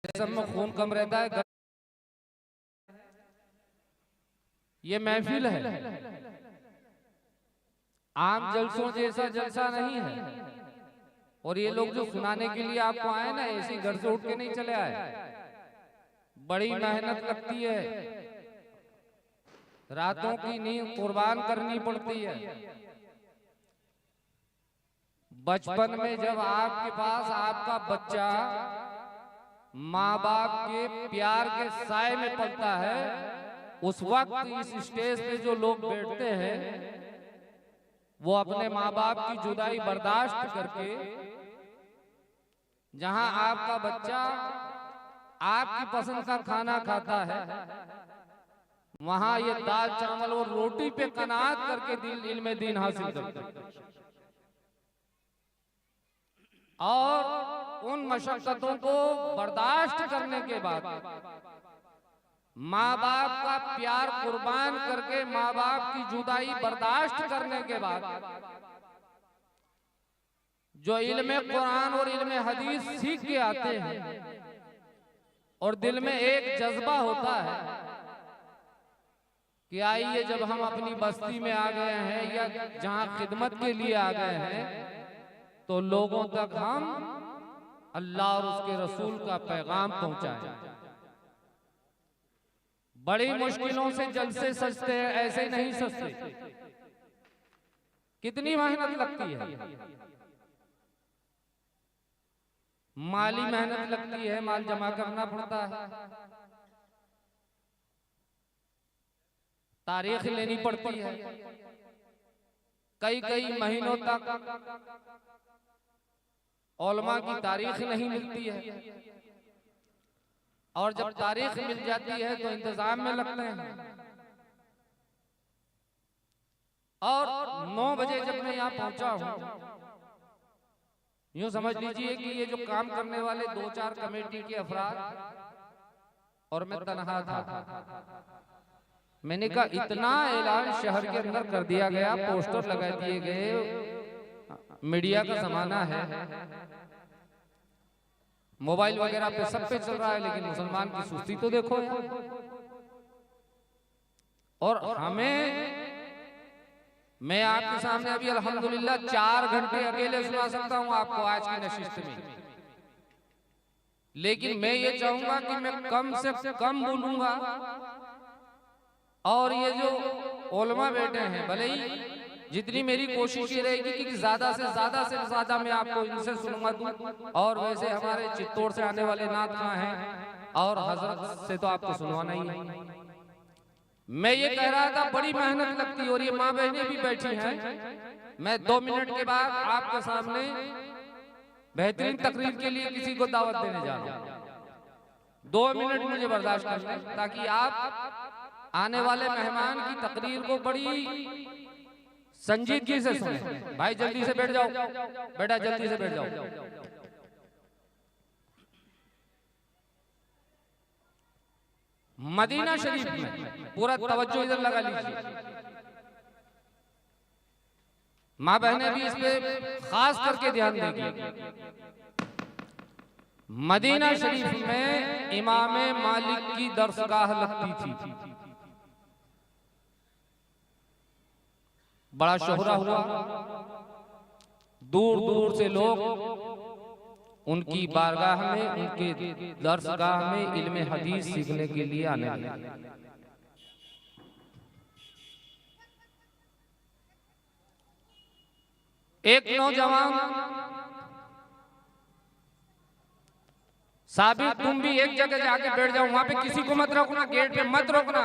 जिस्म में खून कम रहता है। ये महफिल है, आम जलसों जैसा जलसा नहीं है। और ये लोग जो सुनाने के लिए आपको आए ना, ऐसे घर से उठ के नहीं चले आए, बड़ी मेहनत लगती है, रातों की नींद कुर्बान करनी पड़ती है। बचपन में जब आपके पास आपका बच्चा माँ बाप के प्यार के साए में पलता है, उस वक्त इस स्टेज पे जो लोग बैठते हैं वो अपने माँ बाप की जुदाई बर्दाश्त करके, जहां आपका बच्चा आपकी पसंद का खाना खाता है, वहां ये दाल चावल और रोटी पे कनात करके दिल इल्म दीन हासिल करते हैं। और उन मशक्कतों को बर्दाश्त करने के बाद माँ बाप का प्यार कुर्बान करके, माँ बाप की जुदाई बर्दाश्त करने के बाद जो इल्म कुरान और इल्म हदीस सीख के आते हैं और दिल में एक जज्बा होता है कि आइए जब हम अपनी बस्ती में आ गए हैं या जहां खिदमत के लिए आ गए हैं, तो लोगों तक हम अल्लाह और उसके रसूल का पैगाम पहुंचाएं। बड़ी मुश्किलों से जलसे सजते हैं, ऐसे नहीं सजते। कितनी मेहनत लगती है, माली मेहनत लगती है, माल जमा करना पड़ता है, तारीख लेनी पड़ती है, कई महीनों तक उलमा की तारीख नहीं मिलती है, और जब तारीख मिल जाती है तो इंतजाम में लगते हैं। और 9 बजे जब मैं यहाँ पहुंचा हूँ, यूं समझ लीजिए कि ये जो काम करने वाले 2-4 कमेटी के अफराद और मैं तनहा था। मैंने कहा इतना ऐलान शहर के अंदर कर दिया गया, पोस्टर लगा दिए गए, मीडिया का जमाना है, मोबाइल वगैरह पे सब पे चल रहा है, लेकिन मुसलमान की सुस्ती तो देखो यार। और मैं आपके सामने अभी अल्हम्दुलिल्लाह 4 घंटे अकेले सुना सकता हूं आपको आज की नशिस्त में, लेकिन मैं ये चाहूंगा कि मैं कम से कम बोलूंगा। और ये जो उलमा बैठे हैं, भले ही जितनी मेरी कोशिश ये रहेगी कि ज्यादा से ज्यादा मैं आपको इनसे सुनूंगा। और वैसे हमारे चित्तौड़ से आने वाले नात खां हैं और हजरत से तो आपको सुनवाना ही है। मैं ये कह रहा था बड़ी मेहनत लगती, और ये माँ बहनें भी बैठी हैं। मैं 2 मिनट के बाद आपके सामने बेहतरीन तकरीर के लिए किसी को दावत देने जा रहा हूं। 2 मिनट मुझे बर्दाश्त कर लें, ताकि आप आने वाले मेहमान की तकरीर को बड़ी संजीदगी से सुने। भाई जल्दी से बैठ जाओ, बेटा जल्दी से बैठ जाओ। मदीना शरीफ में पूरा तवज्जो इधर लगा लीजिए, माँ बहनें भी इस पे खास करके ध्यान देंगी। मदीना शरीफ में इमाम मालिक की दरसगाह लगती थी, बड़ा शोहरा हुआ, दूर दूर से लोग उनकी बारगाह में, उनके दरसगाह में इल्म हदीस सीखने के लिए आने लगे। एक नौजवान, साबिर तुम भी एक जगह जाके बैठ जाओ, वहां पे किसी को मत रोकना, गेट पे मत रोकना,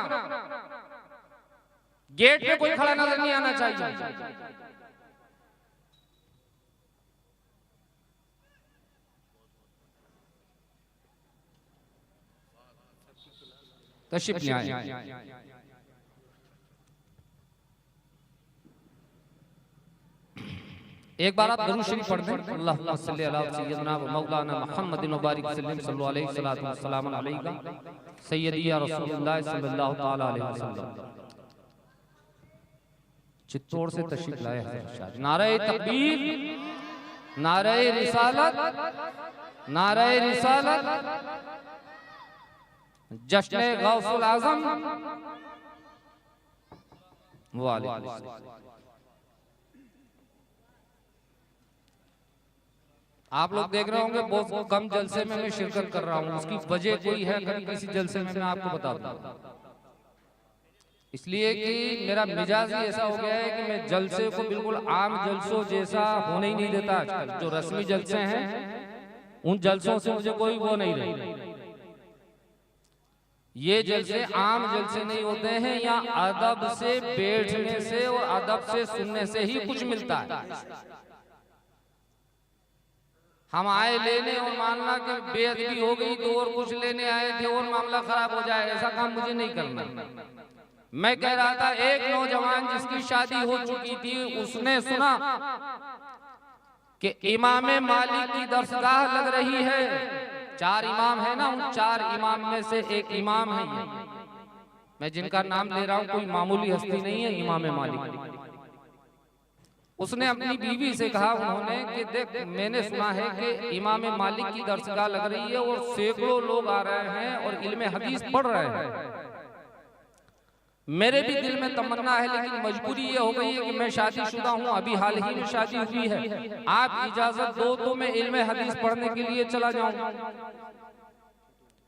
गेट पे कोई खड़ा नजर नहीं आना चाहिए। तशरीफ ले आए। एक बार आप दुरूद शरीफ पढ़ दें, अल्लाहुम्मा सल्ली अला सय्यदना व मौलाना मुहम्मदिन व बारिक सल्लल्लाहु अलैहि सय्यदी या रसूलुल्लाह सल्लल्लाहु तआला अलैहि वसल्लम। चित्तौड़ से तशरीफ लाए हैं। नारे तकबीर, नारे रिसालत, नारे रिसालत, जश्न गौसुल आजम वाले। आप लोग देख रहे होंगे बहुत कम जलसे में मैं शिरकत कर रहा हूं। उसकी वजह कोई है कभी किसी जलसे में मैं आपको बता दूं। इसलिए कि मेरा मिजाज ही ऐसा हो गया है कि मैं जलसे को बिल्कुल आम जलसों जैसा होने ही नहीं देता। आजकल जो रस्मी जलसे हैं उन जलसों से मुझे कोई वो नहीं रही। ये जलसे आम जलसे नहीं होते हैं, या अदब से बैठने से और अदब से सुनने से ही कुछ मिलता है। हम आए लेने और मानना कि बेअदबी हो गई तो और कुछ लेने आए थे और मामला खराब हो जाए, ऐसा काम मुझे नहीं करना। मैं कह रहा था एक नौजवान जिसकी शादी हो चुकी थी उसने सुना कि इमाम मालिक की दरसगाह लग रही है। 4 इमाम है ना, उन 4 इमाम में से एक इमाम है ये। मैं जिनका नाम ले रहा हूं कोई मामूली हस्ती नहीं है, इमाम मालिक। उसने अपनी बीवी से कहा उन्होंने कि देख मैंने सुना है कि इमाम मालिक की दरसगाह लग रही है और सैकड़ों लोग आ रहे हैं और इल्मे हदीस पढ़ रहे हैं। मेरे भी दिल में तमन्ना है लेकिन मजबूरी ये हो गई है कि मैं शादीशुदा हूँ, अभी हाल ही में शादी हुई है। आप इजाजत दो तो मैं इल्मे हदीस पढ़ने के लिए चला जाऊं,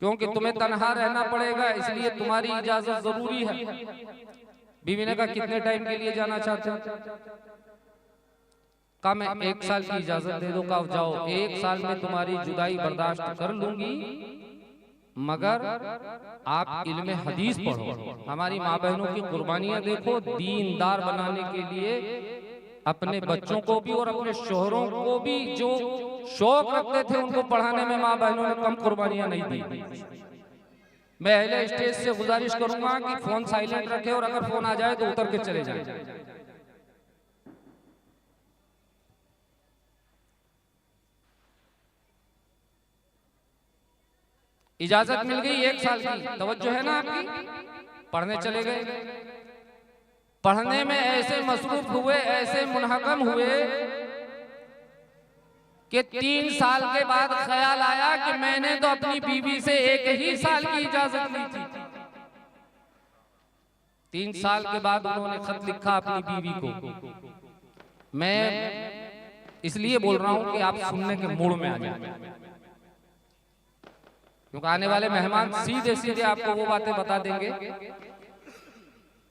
क्योंकि तुम्हें तनहा रहना पड़ेगा, इसलिए तुम्हारी इजाजत जरूरी है। बीवी ने कहा कितने टाइम के लिए जाना चाहते हो? कहा मैं 1 साल की इजाजत दे दो। कहा जाओ, 1 साल में तुम्हारी जुदाई बर्दाश्त कर लूंगी, मगर आप इल्मे हदीस पढ़ो। हमारी माँ बहनों की कुर्बानियां देखो, दीनदार बनाने के लिए अपने बच्चों को भी और अपने शोहरों को भी जो शौक रखते थे उनको पढ़ाने में माँ बहनों ने कम कुर्बानियां नहीं दी। मैं अहले स्टेज से गुजारिश करूंगा कि फोन साइलेंट रखे और अगर फोन आ जाए तो उतर के चले जाए। इजाजत मिल गई 1 साल की, तवज्जो है ना आपकी। पढ़ने चले गए। पढ़ने में ऐसे मसरूफ हुए, ऐसे मुनहकम हुए कि 3 साल के बाद ख्याल आया कि मैंने तो अपनी बीवी से 1 ही साल की इजाजत ली थी। 3 साल के बाद उन्होंने खत लिखा अपनी बीवी को। मैं इसलिए बोल रहा हूं कि आप सुनने के मूड में आ जाए, क्योंकि आने वाले मेहमान सीधे सीधे आपको वो बातें बता देंगे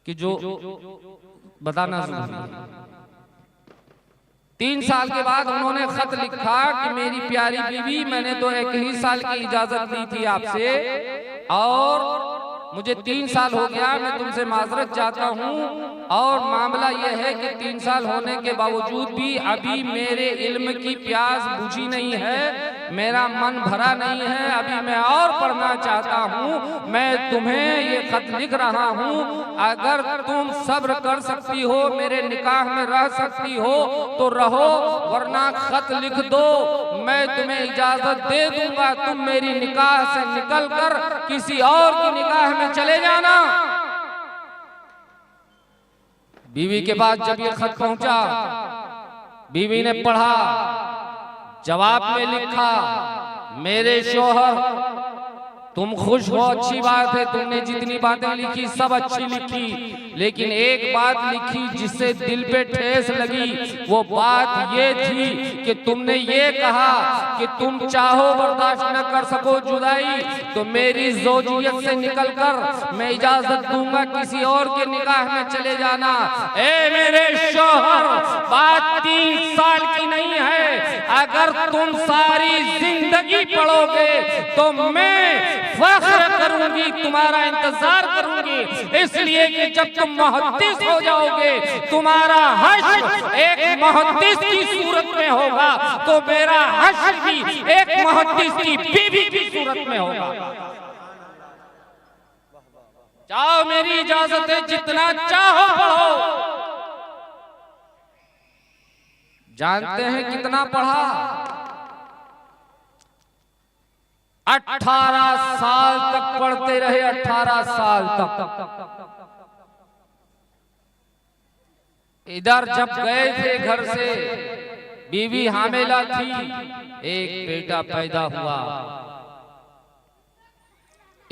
कि जो बताना जरूरी है। 3 साल के बाद उन्होंने खत लिखा कि मेरी प्यारी बीवी, मैंने तो 1 ही साल की इजाजत ली थी आपसे और मुझे 3 साल हो गया, मैं तुमसे माजरत चाहता हूँ। और मामला यह है कि 3 साल होने के बावजूद भी अभी मेरे इल्म की प्यास बुझी नहीं है, मेरा मन भरा नहीं है, अभी मैं और पढ़ना चाहता हूँ। मैं तुम्हें ये खत लिख रहा हूँ, अगर तुम सब्र कर सकती हो, मेरे निकाह में रह सकती हो तो रहो, वरना खत लिख दो, मैं तुम्हें इजाजत दे दूंगा। तुम मेरी निकाह से निकल कर किसी और की निकाह में चले जाना। बीवी के पास जब ये खत पहुंचा, बीवी ने पढ़ा, जवाब में लिखा, मेरे शोहर तुम खुश हो, अच्छी बात है, तुमने जितनी बातें लिखी सब अच्छी लिखी, लेकिन एक बात लिखी जिससे दिल पे ठेस लगी। वो बात ये थी कि तुमने ये कहा कि तुम चाहो बर्दाश्त न कर सको जुदाई तो मेरी ज़ौजियत से निकलकर मैं इजाजत दूंगा किसी और के निकाह में चले जाना। ए मेरे शोहर, बात 3 साल की नहीं है, अगर तुम सारी जिंदगी पढ़ोगे तो मैं फख्र करूंगी, तुम्हारा इंतजार करूंगी, इसलिए कि जब तुम मुहद्दिस हो जाओगे, तुम्हारा हश्र एक मुहद्दिस की सूरत में होगा तो मेरा हश्र भी एक मुहद्दिस की बीवी की सूरत में होगा। चाहो, मेरी इजाजत है, जितना चाहो पढ़ो। जानते हैं कितना पढ़ा? 18 साल तक पढ़ते रहे, 18 साल तक। इधर जब गए थे घर से, बीवी हामिला थी, एक बेटा पैदा हुआ।